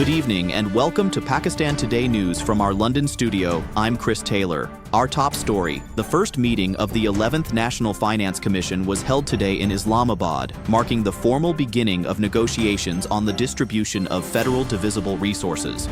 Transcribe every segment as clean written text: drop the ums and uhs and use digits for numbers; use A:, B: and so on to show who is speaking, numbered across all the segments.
A: Good evening and welcome to Pakistan Today News from our London studio. I'm Chris Taylor. Our top story: the first meeting of the 11th National Finance Commission was held today in Islamabad, marking the formal beginning of negotiations on the distribution of federal divisible resources.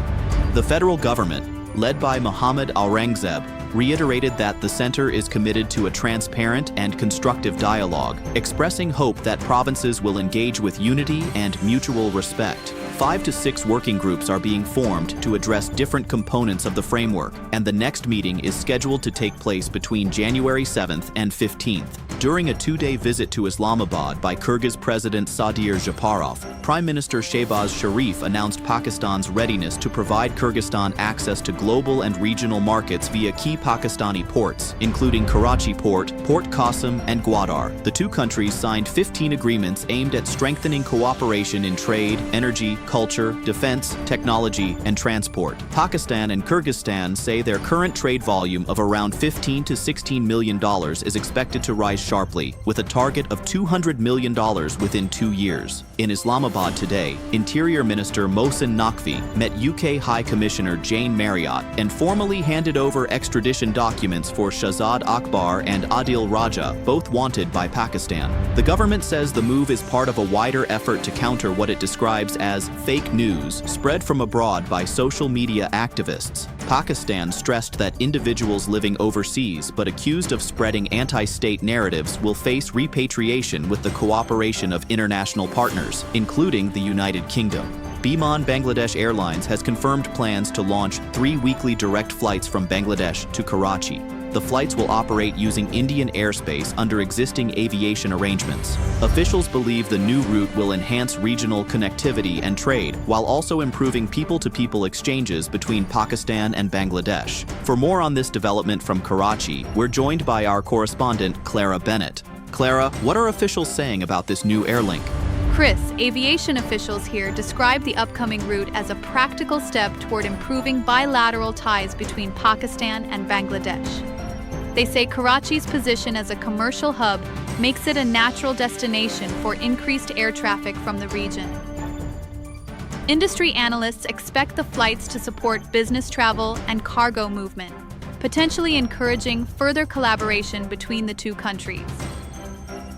A: The federal government, led by Mohammad Aurangzeb, reiterated that the center is committed to a transparent and constructive dialogue, expressing hope that provinces will engage with unity and mutual respect. 5 to 6 working groups are being formed to address different components of the framework, and the next meeting is scheduled to take place between January 7th and 15th. During a 2-day visit to Islamabad by Kyrgyz President Sadir Japarov, Prime Minister Shehbaz Sharif announced Pakistan's readiness to provide Kyrgyzstan access to global and regional markets via key Pakistani ports, including Karachi Port, Port Qasim, and Gwadar. The two countries signed 15 agreements aimed at strengthening cooperation in trade, energy, culture, defense, technology, and transport. Pakistan and Kyrgyzstan say their current trade volume of around $15 to $16 million is expected to rise sharply, with a target of $200 million within 2 years. In Islamabad today, Interior Minister Mohsin Naqvi met UK High Commissioner Jane Marriott and formally handed over extradition documents for Shahzad Akbar and Adil Raja, both wanted by Pakistan. The government says the move is part of a wider effort to counter what it describes as fake news spread from abroad by social media activists. Pakistan stressed that individuals living overseas but accused of spreading anti-state narratives will face repatriation with the cooperation of international partners, including the United Kingdom. Biman Bangladesh Airlines has confirmed plans to launch 3 weekly direct flights from Bangladesh to Karachi. The flights will operate using Indian airspace under existing aviation arrangements. Officials believe the new route will enhance regional connectivity and trade, while also improving people-to-people exchanges between Pakistan and Bangladesh. For more on this development from Karachi, we're joined by our correspondent, Clara Bennett. Clara, what are officials saying about this new airlink?
B: Chris, aviation officials here describe the upcoming route as a practical step toward improving bilateral ties between Pakistan and Bangladesh. They say Karachi's position as a commercial hub makes it a natural destination for increased air traffic from the region. Industry analysts expect the flights to support business travel and cargo movement, potentially encouraging further collaboration between the two countries.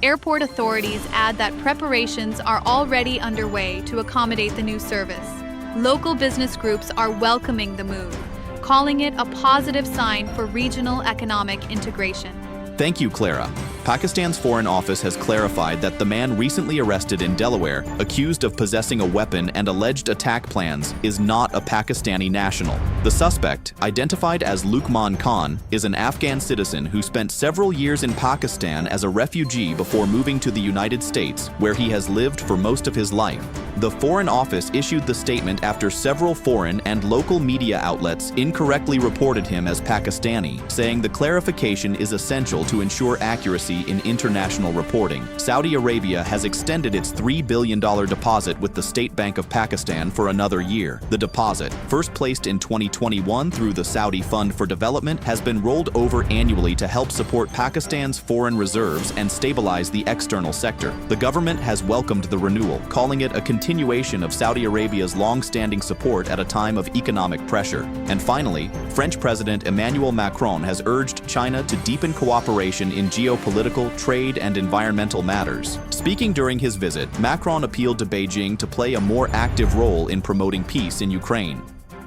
B: Airport authorities add that preparations are already underway to accommodate the new service. Local business groups are welcoming the move, calling it a positive sign for regional economic integration.
A: Thank you, Clara. Pakistan's Foreign Office has clarified that the man recently arrested in Delaware, accused of possessing a weapon and alleged attack plans, is not a Pakistani national. The suspect, identified as Luqman Khan, is an Afghan citizen who spent several years in Pakistan as a refugee before moving to the United States, where he has lived for most of his life. The Foreign Office issued the statement after several foreign and local media outlets incorrectly reported him as Pakistani, saying the clarification is essential to ensure accuracy in international reporting. Saudi Arabia has extended its $3 billion deposit with the State Bank of Pakistan for another year. The deposit, first placed in 2021 through the Saudi Fund for Development, has been rolled over annually to help support Pakistan's foreign reserves and stabilize the external sector. The government has welcomed the renewal, calling it a continuation of Saudi Arabia's long-standing support at a time of economic pressure. And finally, French President Emmanuel Macron has urged China to deepen cooperation in geopolitical, trade, and environmental matters. Speaking during his visit, Macron appealed to Beijing to play a more active role in promoting peace in Ukraine.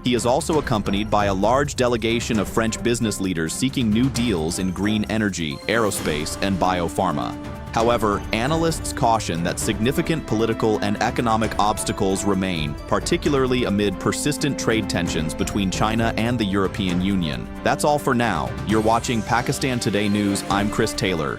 A: He is also accompanied by a large delegation of French business leaders seeking new deals in green energy, aerospace, and biopharma. However, analysts caution that significant political and economic obstacles remain, particularly amid persistent trade tensions between China and the European Union. That's all for now. You're watching Pakistan Today News. I'm Chris Taylor.